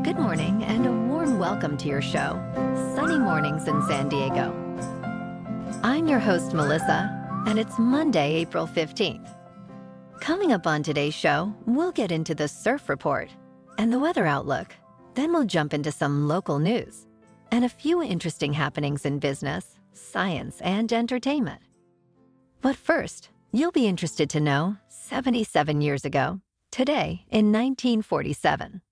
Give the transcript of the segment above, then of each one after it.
Good morning and a warm welcome to your show, Sunny Mornings in San Diego. I'm your host, Melissa, and it's Monday, April 15th. Coming up on today's show, we'll get into the surf report and the weather outlook. Then we'll jump into some local news and a few interesting happenings in business, science, and entertainment. But first, you'll be interested to know 77 years ago, today in 1947,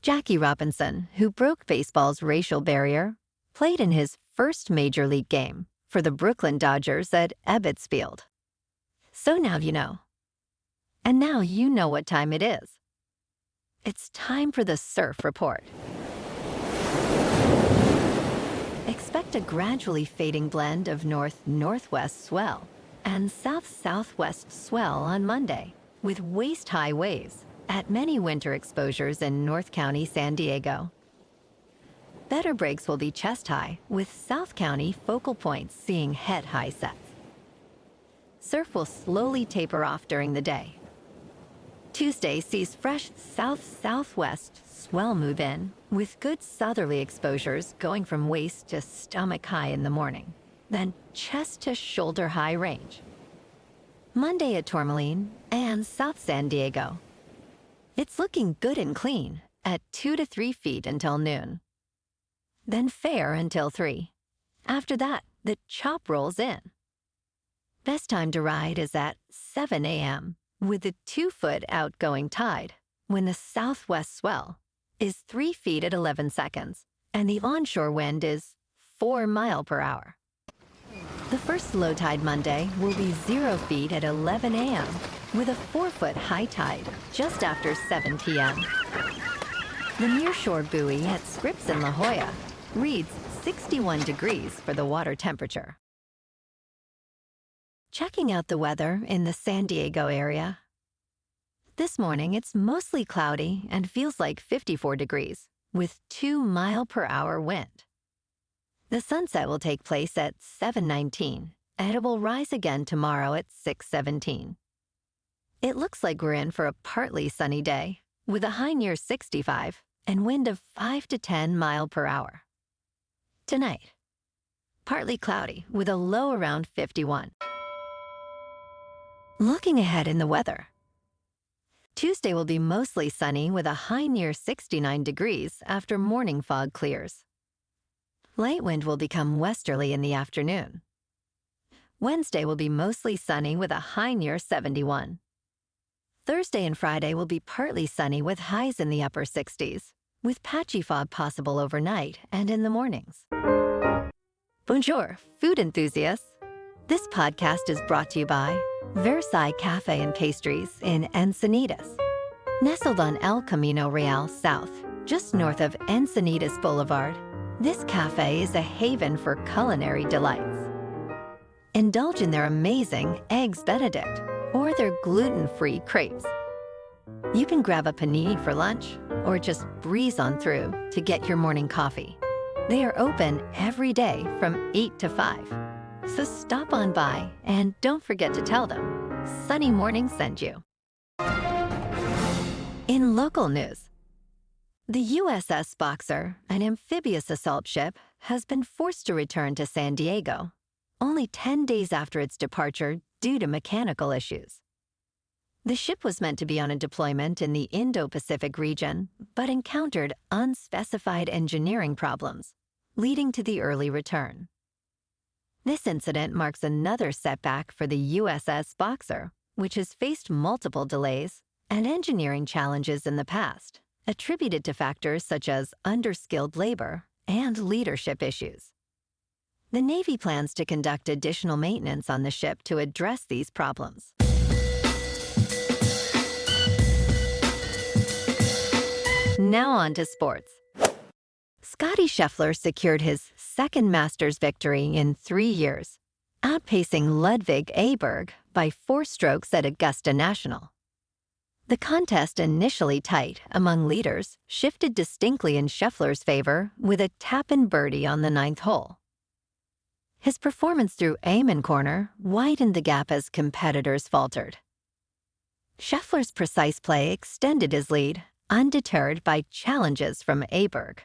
Jackie Robinson, who broke baseball's racial barrier, played in his first major league game for the Brooklyn Dodgers at Ebbets Field. So now you know. And now you know what time it is. It's time for the surf report. Expect a gradually fading blend of north-northwest swell and south-southwest swell on Monday, with waist-high waves at many winter exposures in North County, San Diego. Better breaks will be chest-high, with South County focal points seeing head-high sets. Surf will slowly taper off during the day. Tuesday sees fresh south-southwest swell move in, with good southerly exposures going from waist to stomach high in the morning, then chest to shoulder high range. Monday at Tourmaline and South San Diego. It's looking good and clean at 2 to 3 feet until noon. Then fair until 3. After that, the chop rolls in. Best time to ride is at 7 a.m. with a 2-foot outgoing tide when the southwest swell is 3 feet at 11 seconds and the onshore wind is 4 miles per hour. The first low tide Monday will be 0 feet at 11 a.m. with a 4-foot high tide just after 7 p.m. The nearshore buoy at Scripps in La Jolla reads 61 degrees for the water temperature. Checking out the weather in the San Diego area. This morning it's mostly cloudy and feels like 54 degrees with 2 mile per hour wind. The sunset will take place at 7:19 and it will rise again tomorrow at 6:17. It looks like we're in for a partly sunny day with a high near 65 and wind of 5 to 10 miles per hour. Tonight, partly cloudy with a low around 51. Looking ahead in the weather. Tuesday will be mostly sunny with a high near 69 degrees after morning fog clears. Light wind will become westerly in the afternoon. Wednesday will be mostly sunny with a high near 71. Thursday and Friday will be partly sunny with highs in the upper 60s, with patchy fog possible overnight and in the mornings. Bonjour, food enthusiasts. This podcast is brought to you by Versailles Cafe and Pastries in Encinitas. Nestled on El Camino Real South, just north of Encinitas Boulevard, this cafe is a haven for culinary delights. Indulge in their amazing Eggs Benedict or their gluten-free crepes. You can grab a panini for lunch or just breeze on through to get your morning coffee. They are open every day from 8 to 5. So stop on by and don't forget to tell them Sunny Morning sent you. In local news, the USS Boxer, an amphibious assault ship, has been forced to return to San Diego, only 10 days after its departure due to mechanical issues. The ship was meant to be on a deployment in the Indo-Pacific region, but encountered unspecified engineering problems, leading to the early return. This incident marks another setback for the USS Boxer, which has faced multiple delays and engineering challenges in the past, attributed to factors such as underskilled labor and leadership issues. The Navy plans to conduct additional maintenance on the ship to address these problems. Now on to sports. Scottie Scheffler secured his second Masters victory in 3 years, outpacing Ludwig Aberg by 4 strokes at Augusta National. The contest, initially tight among leaders, shifted distinctly in Scheffler's favor with a tap-in birdie on the 9th hole. His performance through Amen Corner widened the gap as competitors faltered. Scheffler's precise play extended his lead, undeterred by challenges from Aberg.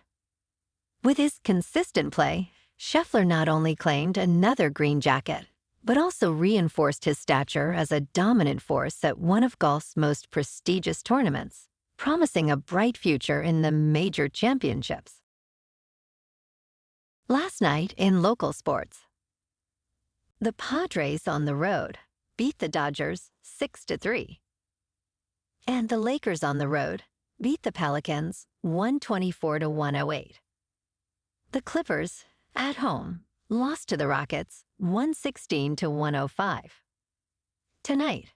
With his consistent play, Scheffler not only claimed another green jacket, but also reinforced his stature as a dominant force at one of golf's most prestigious tournaments, promising a bright future in the major championships. Last night in local sports, the Padres on the road beat the Dodgers 6-3. And the Lakers on the road beat the Pelicans 124-108. The Clippers, at home, lost to the Rockets 116-105. Tonight,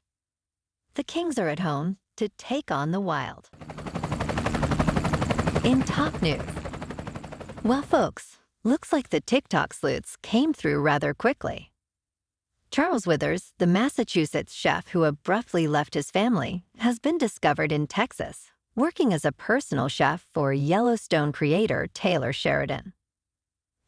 the Kings are at home to take on the Wild. In top news, well, folks, looks like the TikTok sleuths came through rather quickly. Charles Withers, the Massachusetts chef who abruptly left his family, has been discovered in Texas, working as a personal chef for Yellowstone creator Taylor Sheridan.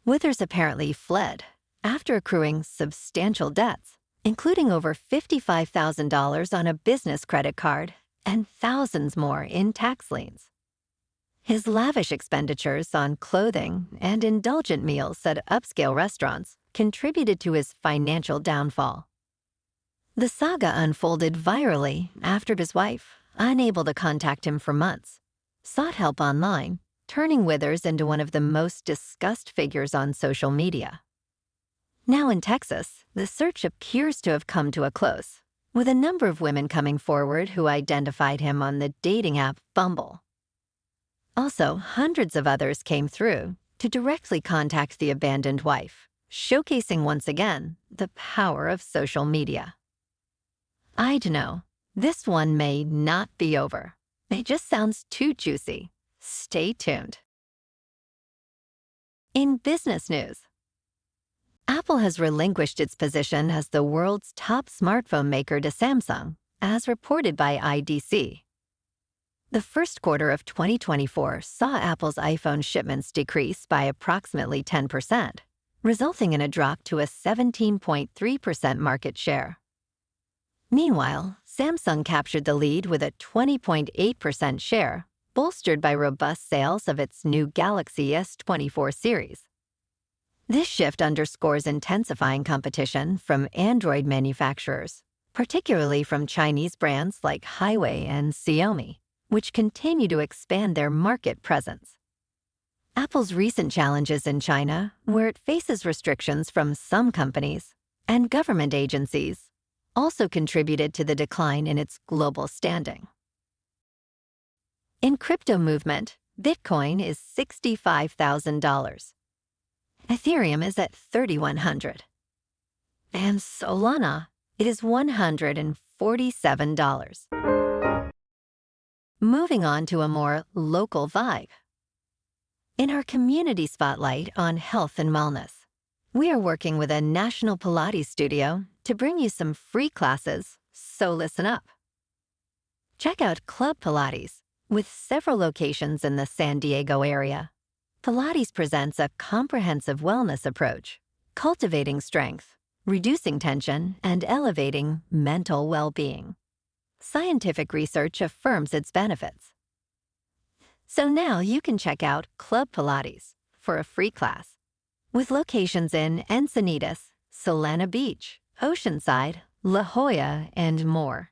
Withers apparently fled after accruing substantial debts, including over $55,000 on a business credit card and thousands more in tax liens. His lavish expenditures on clothing and indulgent meals at upscale restaurants contributed to his financial downfall. The saga unfolded virally after his wife, unable to contact him for months, sought help online, turning Withers into one of the most discussed figures on social media. Now in Texas, the search appears to have come to a close, with a number of women coming forward who identified him on the dating app Bumble. Also, hundreds of others came through to directly contact the abandoned wife, showcasing once again the power of social media. I'd know, this one may not be over. It just sounds too juicy. Stay tuned. In business news, Apple has relinquished its position as the world's top smartphone maker to Samsung, as reported by IDC. The first quarter of 2024 saw Apple's iPhone shipments decrease by approximately 10%, resulting in a drop to a 17.3% market share. Meanwhile, Samsung captured the lead with a 20.8% share, bolstered by robust sales of its new Galaxy S24 series. This shift underscores intensifying competition from Android manufacturers, particularly from Chinese brands like Highway and Xiaomi, which continue to expand their market presence. Apple's recent challenges in China, where it faces restrictions from some companies and government agencies, also contributed to the decline in its global standing. In crypto movement, Bitcoin is $65,000. Ethereum is at $3,100. And Solana, it is $147. Moving on to a more local vibe. In our community spotlight on health and wellness, we are working with a national Pilates studio to bring you some free classes, so listen up. Check out Club Pilates, with several locations in the San Diego area. Pilates presents a comprehensive wellness approach, cultivating strength, reducing tension, and elevating mental well-being. Scientific research affirms its benefits. So now you can check out Club Pilates for a free class, with locations in Encinitas, Solana Beach, Oceanside, La Jolla, and more.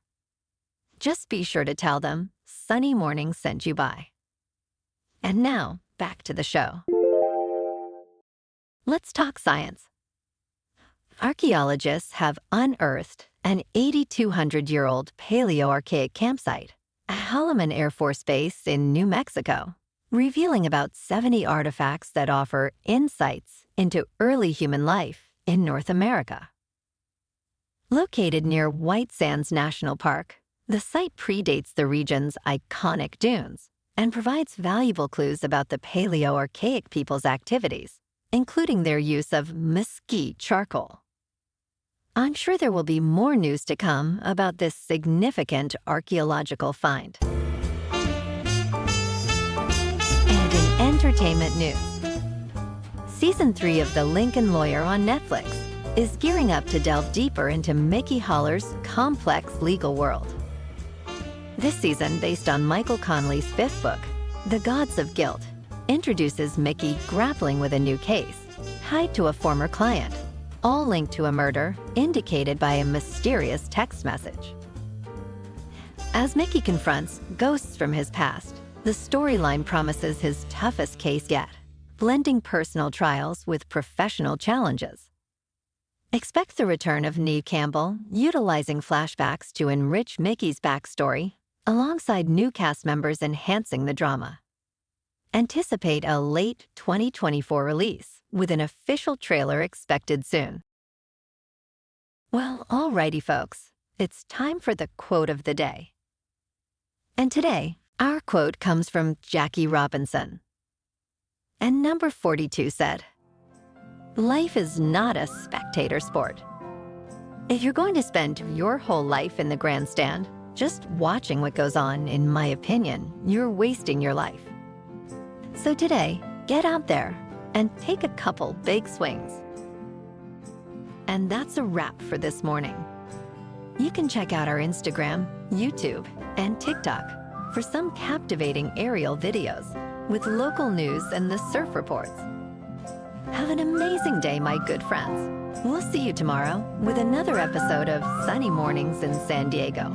Just be sure to tell them Sunny Morning sent you by. And now, back to the show. Let's talk science. Archaeologists have unearthed an 8,200-year-old Paleo-Archaic campsite at Holloman Air Force Base in New Mexico, revealing about 70 artifacts that offer insights into early human life in North America. Located near White Sands National Park, the site predates the region's iconic dunes and provides valuable clues about the Paleo-Archaic people's activities, including their use of mesquite charcoal. I'm sure there will be more news to come about this significant archaeological find. And in entertainment news, Season 3 of The Lincoln Lawyer on Netflix is gearing up to delve deeper into Mickey Haller's complex legal world. This season, based on Michael Connelly's fifth book, The Gods of Guilt, introduces Mickey grappling with a new case, tied to a former client, all linked to a murder indicated by a mysterious text message. As Mickey confronts ghosts from his past, the storyline promises his toughest case yet, blending personal trials with professional challenges. Expect the return of Neve Campbell, utilizing flashbacks to enrich Mickey's backstory, alongside new cast members enhancing the drama. Anticipate a late 2024 release, with an official trailer expected soon. Well, alrighty folks, it's time for the quote of the day. And today, our quote comes from Jackie Robinson. And number 42 said, "Life is not a spectator sport. If you're going to spend your whole life in the grandstand, just watching what goes on, in my opinion, you're wasting your life. So today, get out there and take a couple big swings." And that's a wrap for this morning. You can check out our Instagram, YouTube, and TikTok for some captivating aerial videos with local news and the surf reports. Have an amazing day, my good friends. We'll see you tomorrow with another episode of Sunny Mornings in San Diego.